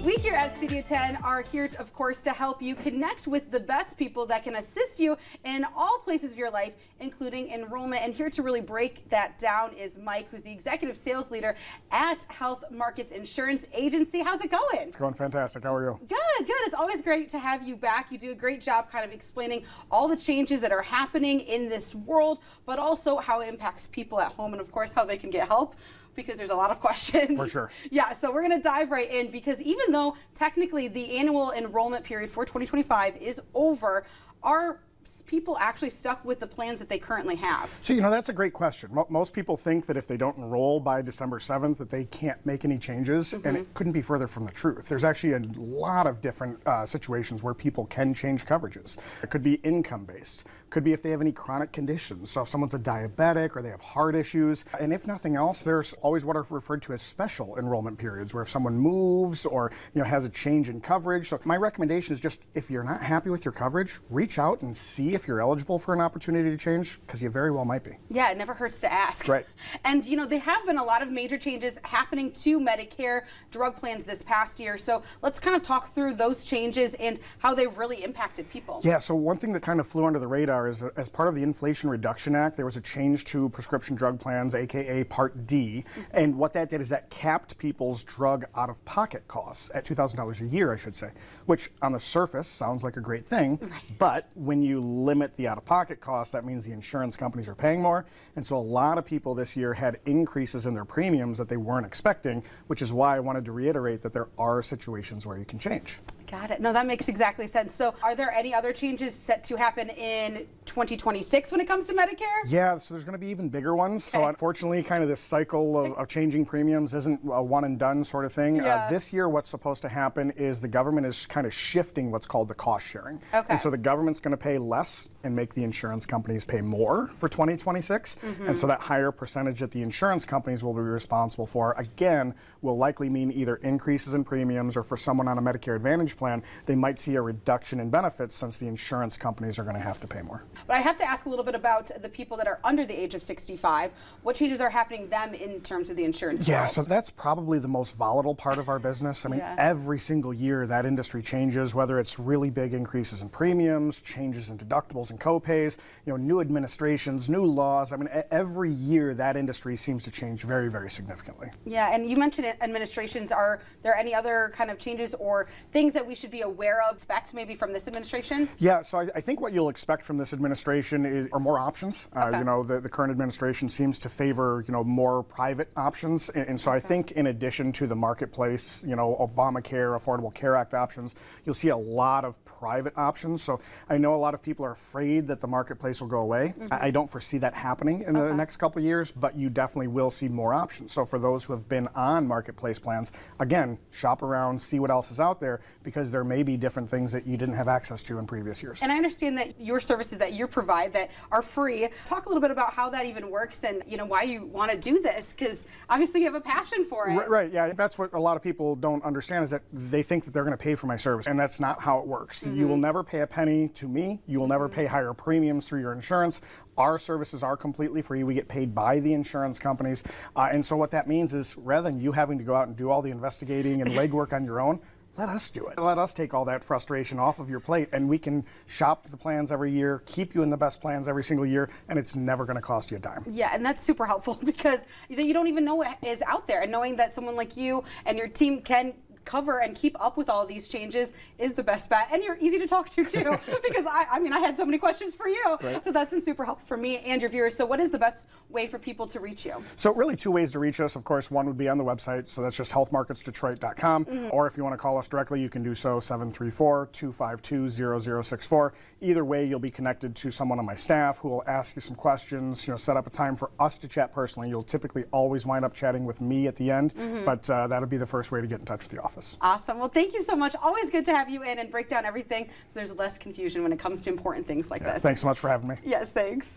We here at Studio 10 are here, of course, to help you connect with the best people that can assist you in all places of your life, including enrollment. And here to really break that down is Mike, who's the executive sales leader at Health Markets Insurance Agency. How's it going? It's going fantastic. How are you? Good, good. It's always great to have you back. You do a great job kind of explaining all the changes that are happening in this world, but also how it impacts people at home and, of course, how they can get help, because there's a lot of questions. For sure. Yeah, so we're going to dive right in, because even though technically the annual enrollment period for 2025 is over, are people actually stuck with the plans that they currently have? So, that's a great question. Most people think that if they don't enroll by December 7th that they can't make any changes, and it couldn't be further from the truth. There's actually a lot of different situations where people can change coverages. It could be income-based. Could be if they have any chronic conditions. So if someone's a diabetic or they have heart issues. And if nothing else, there's always what are referred to as special enrollment periods, where if someone moves or has a change in coverage. So my recommendation is just, if you're not happy with your coverage, reach out and see if you're eligible for an opportunity to change, because you very well might be. Yeah, it never hurts to ask. Right. And there have been a lot of major changes happening to Medicare drug plans this past year. So let's kind of talk through those changes and how they've really impacted people. Yeah, so one thing that kind of flew under the radar is, as part of the Inflation Reduction Act, there was a change to prescription drug plans, aka Part D. And what that did is that capped people's drug out-of-pocket costs at $2,000 a year, I should say, which on the surface sounds like a great thing. Right. But when you limit the out-of-pocket costs, that means the insurance companies are paying more. And so a lot of people this year had increases in their premiums that they weren't expecting, which is why I wanted to reiterate that there are situations where you can change. Got it. No, that makes exactly sense. So are there any other changes set to happen in 2026 when it comes to Medicare? Yeah, so there's going to be even bigger ones. Okay. So unfortunately, kind of this cycle of changing premiums isn't a one and done sort of thing. Yeah. This year, what's supposed to happen is the government is kind of shifting what's called the cost sharing. Okay. And so the government's going to pay less and make the insurance companies pay more for 2026. And so that higher percentage that the insurance companies will be responsible for, again, will likely mean either increases in premiums, or for someone on a Medicare Advantage plan, they might see a reduction in benefits since the insurance companies are going to have to pay more. But I have to ask a little bit about the people that are under the age of 65. What changes are happening to them in terms of the insurance Yeah, world? so that's probably the most volatile part of our business. I mean, every single year that industry changes, whether it's really big increases in premiums, changes in deductibles and copays, new administrations, new laws. I mean, every year that industry seems to change very, very significantly. Yeah, and you mentioned administrations. Are there any other kind of changes or things that we should be aware of, expect maybe from this administration? Yeah, so I think what you'll expect from this administration are more options. Okay. The current administration seems to favor, more private options. And so I think in addition to the marketplace, Obamacare, Affordable Care Act options, you'll see a lot of private options. So I know a lot of people are afraid that the marketplace will go away. I don't foresee that happening in the next couple of years, but you definitely will see more options. So for those who have been on marketplace plans, again, shop around, see what else is out there, because there may be different things that you didn't have access to in previous years. And I understand that your services that you provide that are free. Talk a little bit about how that even works and why you want to do this, because obviously you have a passion for it. Right, yeah. That's what a lot of people don't understand, is that they think that they're going to pay for my service, and that's not how it works. You will never pay a penny to me. You will never pay higher premiums through your insurance. Our services are completely free. We get paid by the insurance companies. And so what that means is, rather than you having to go out and do all the investigating and legwork on your own, let us do it. Let us take all that frustration off of your plate, and we can shop the plans every year, keep you in the best plans every single year, and it's never going to cost you a dime. Yeah, and that's super helpful, because you don't even know what is out there, and knowing that someone like you and your team can cover and keep up with all these changes is the best bet. And you're easy to talk to too, because I had so many questions for you. Right. So that's been super helpful for me and your viewers. So what is the best way for people to reach you? So really two ways to reach us. Of course, one would be on the website. So that's just healthmarketsdetroit.com. Or if you want to call us directly, you can do so, 734-252-0064. Either way, you'll be connected to someone on my staff who will ask you some questions, set up a time for us to chat personally. You'll typically always wind up chatting with me at the end, but that'll be the first way to get in touch with the office. Awesome. Well, thank you so much. Always good to have you in and break down everything so there's less confusion when it comes to important things like this. Thanks so much for having me. Yes, thanks.